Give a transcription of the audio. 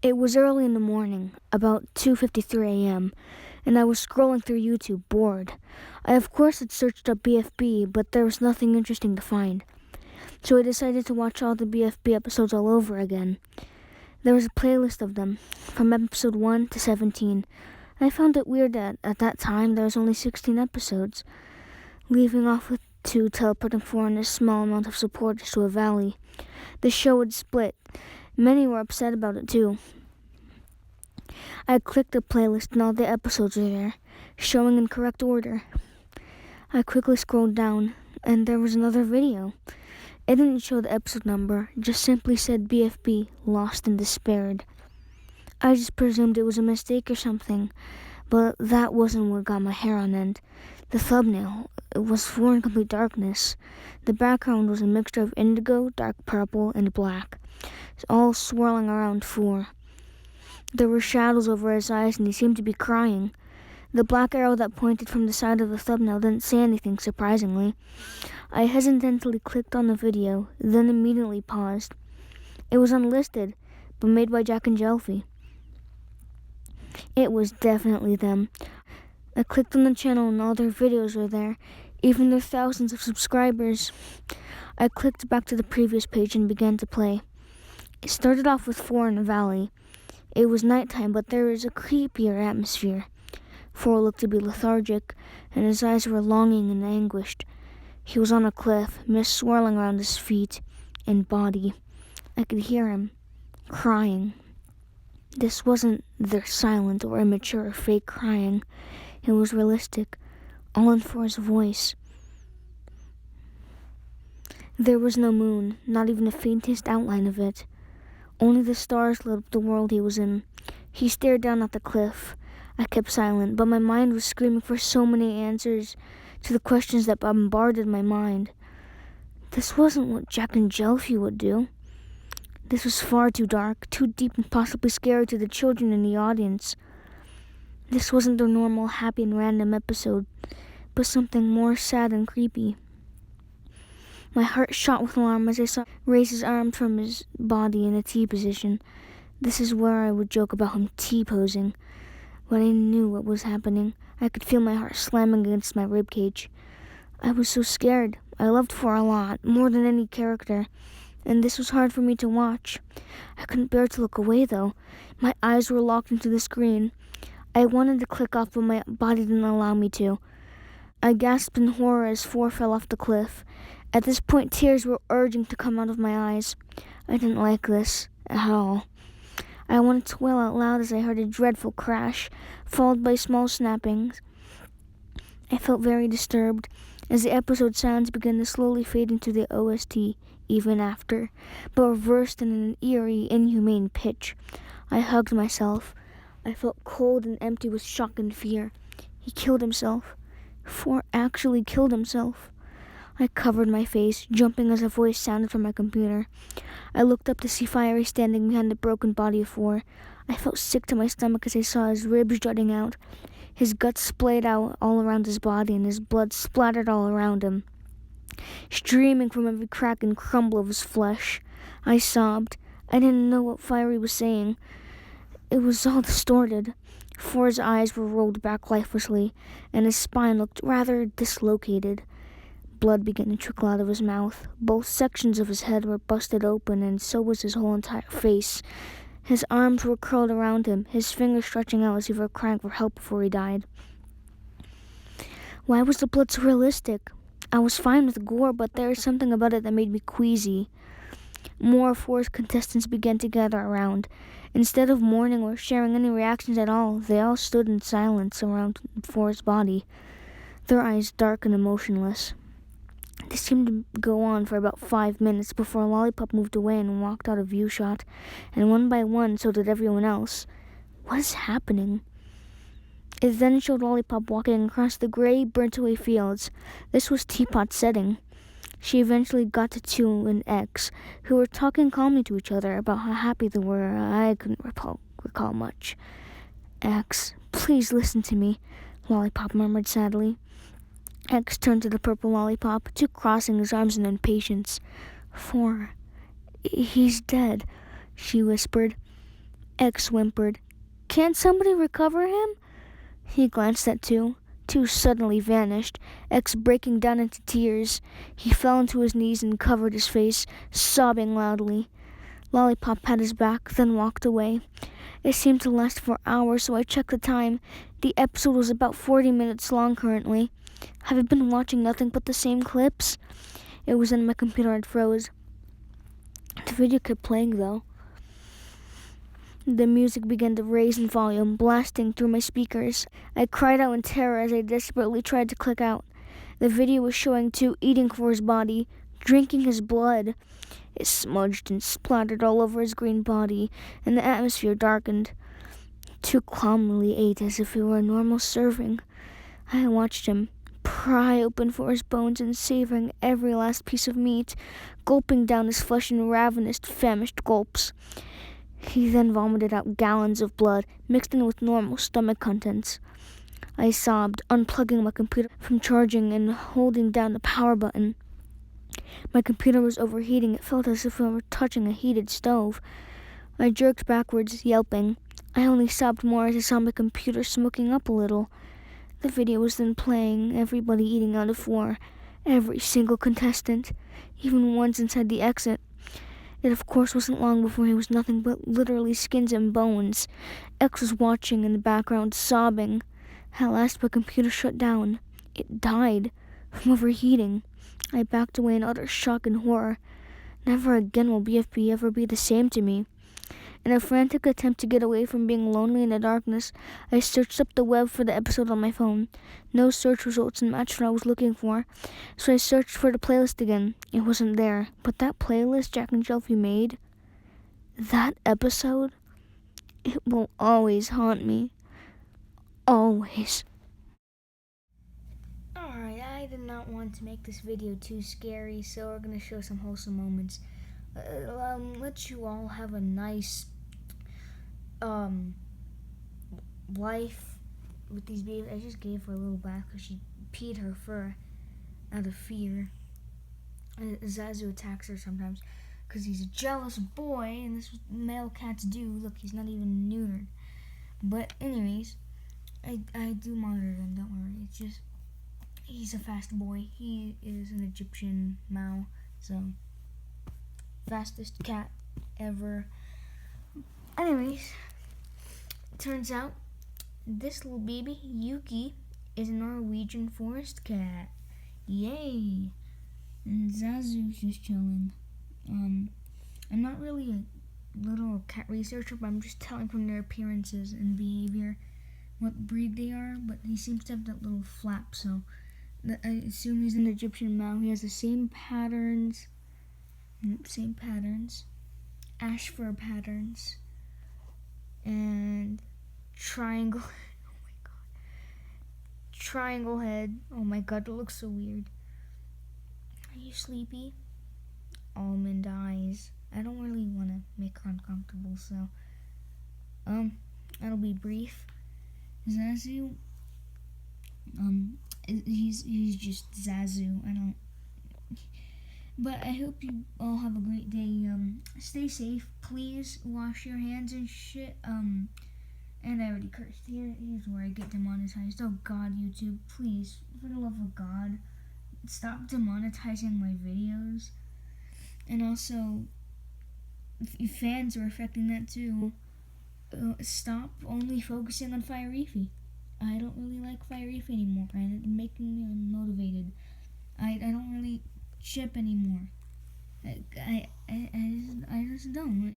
It was early in the morning, about 2:53 a.m., and I was scrolling through YouTube, bored. I of course had searched up BFB, but there was nothing interesting to find. So I decided to watch all the BFB episodes all over again. There was a playlist of them, from episode 1 to 17. I found it weird that at that time there was only 16 episodes, leaving off with 2 teleporting 4 and a small amount of supporters to a valley. The show had split. Many were upset about it too. I clicked the playlist and all the episodes were there, showing in correct order. I quickly scrolled down, and there was another video. It didn't show the episode number, just simply said BFB, Lost and Despaired. I just presumed it was a mistake or something, but that wasn't what got my hair on end. The thumbnail was 4 in complete darkness. The background was a mixture of indigo, dark purple, and black, all swirling around 4. There were shadows over his eyes, and he seemed to be crying. The black arrow that pointed from the side of the thumbnail didn't say anything, surprisingly. I hesitantly clicked on the video, then immediately paused. It was unlisted, but made by Jack and Jelfie. It was definitely them. I clicked on the channel and all their videos were there, even their thousands of subscribers. I clicked back to the previous page and began to play. It started off with 4 in a valley. It was nighttime, but there was a creepier atmosphere. 4 looked to be lethargic, and his eyes were longing and anguished. He was on a cliff, mist swirling around his feet and body. I could hear him crying. This wasn't their silent or immature or fake crying. It was realistic, all in 4's voice. There was no moon, not even the faintest outline of it. Only the stars lit up the world he was in. He stared down at the cliff. I kept silent, but my mind was screaming for so many answers to the questions that bombarded my mind. This wasn't what Jack and Jelfie would do. This was far too dark, too deep, and possibly scary to the children in the audience. This wasn't their normal, happy, and random episode, but something more sad and creepy. My heart shot with alarm as I saw him raise his arms from his body in a T position. This is where I would joke about him T-posing. When I knew what was happening, I could feel my heart slamming against my ribcage. I was so scared. I loved 4 a lot, more than any character, and this was hard for me to watch. I couldn't bear to look away, though. My eyes were locked into the screen. I wanted to click off, but my body didn't allow me to. I gasped in horror as 4 fell off the cliff. At this point, tears were urging to come out of my eyes. I didn't like this at all. I wanted to wail out loud as I heard a dreadful crash, followed by small snappings. I felt very disturbed as the episode sounds began to slowly fade into the OST even after, but reversed in an eerie, inhumane pitch. I hugged myself. I felt cold and empty with shock and fear. He killed himself. 4 actually killed himself. I covered my face, jumping as a voice sounded from my computer. I looked up to see Fiery standing behind the broken body of 4. I felt sick to my stomach as I saw his ribs jutting out. His guts splayed out all around his body, and his blood splattered all around him, streaming from every crack and crumble of his flesh. I sobbed. I didn't know what Fiery was saying. It was all distorted. 4's eyes were rolled back lifelessly, and his spine looked rather dislocated. Blood began to trickle out of his mouth. Both sections of his head were busted open, and so was his whole entire face. His arms were curled around him, his fingers stretching out as if he were crying for help before he died. Why was the blood so realistic? I was fine with gore, but there was something about it that made me queasy. More of 4's contestants began to gather around. Instead of mourning or sharing any reactions at all, they all stood in silence around 4's body, their eyes dark and emotionless. This seemed to go on for about 5 minutes before Lollipop moved away and walked out of view shot, and one by one, so did everyone else. What is happening? It then showed Lollipop walking across the gray, burnt-away fields. This was Teapot's setting. She eventually got to 2 and X, who were talking calmly to each other about how happy they were. I couldn't recall much. X, please listen to me, Lollipop murmured sadly. X turned to the purple lollipop, too crossing his arms in impatience. 4. He's dead, she whispered. X whimpered. Can't somebody recover him? He glanced at Two. Two suddenly vanished, X breaking down into tears. He fell onto his knees and covered his face, sobbing loudly. Lollipop pat his back, then walked away. It seemed to last for hours, so I checked the time. The episode was about 40 minutes long currently. Have I been watching nothing but the same clips? It was in my computer and froze. The video kept playing though. The music began to raise in volume, blasting through my speakers. I cried out in terror as I desperately tried to click out. The video was showing Two eating for his body, drinking his blood. It smudged and splattered all over his green body, and the atmosphere darkened. Two calmly ate as if it were a normal serving. I watched him pry open for his bones and savoring every last piece of meat, gulping down his flesh in ravenous, famished gulps. He then vomited out gallons of blood, mixed in with normal stomach contents. I sobbed, unplugging my computer from charging and holding down the power button. My computer was overheating. It felt as if I were touching a heated stove. I jerked backwards, yelping. I only sobbed more as I saw my computer smoking up a little. The video was then playing, everybody eating out of 4, every single contestant, even ones inside the exit. It of course wasn't long before he was nothing but literally skins and bones. X was watching in the background, sobbing. At last my computer shut down. It died from overheating. I backed away in utter shock and horror. Never again will BFB ever be the same to me. In a frantic attempt to get away from being lonely in the darkness, I searched up the web for the episode on my phone. No search results matched what I was looking for, so I searched for the playlist again. It wasn't there, but that playlist Jack and Jelfie made, that episode, it will always haunt me. Always. Alright, I did not want to make this video too scary, so we're going to show some wholesome moments. Let you all have a nice life with these babies. I just gave her a little bath because she peed her fur out of fear. Zazu attacks her sometimes because he's a jealous boy, and this is what male cats do. Look, he's not even neutered. But anyways, I do monitor them, don't worry. It's just, he's a fast boy. He is an Egyptian Mao, so fastest cat ever. Anyways, turns out this little baby, Yuki, is a Norwegian forest cat. Yay! And Zazu's just chilling. I'm not really a little cat researcher, but I'm just telling from their appearances and behavior what breed they are, but he seems to have that little flap, so I assume he's an Egyptian Mao. He has the same patterns, ash fur patterns, and triangle, oh my god, triangle head, oh my god, it looks so weird. Are you sleepy? Almond eyes. I don't really want to make her uncomfortable, so that'll be brief. Zazu, he's just Zazu. But I hope you all have a great day. Stay safe. Please wash your hands and shit. And I already cursed. Here's where I get demonetized. Oh God, YouTube, please, for the love of God, stop demonetizing my videos. And also, if fans are affecting that too, stop only focusing on Fire Reefy. I don't really like Fire Reef anymore, and it's making me unmotivated. I don't really chip anymore. I just don't.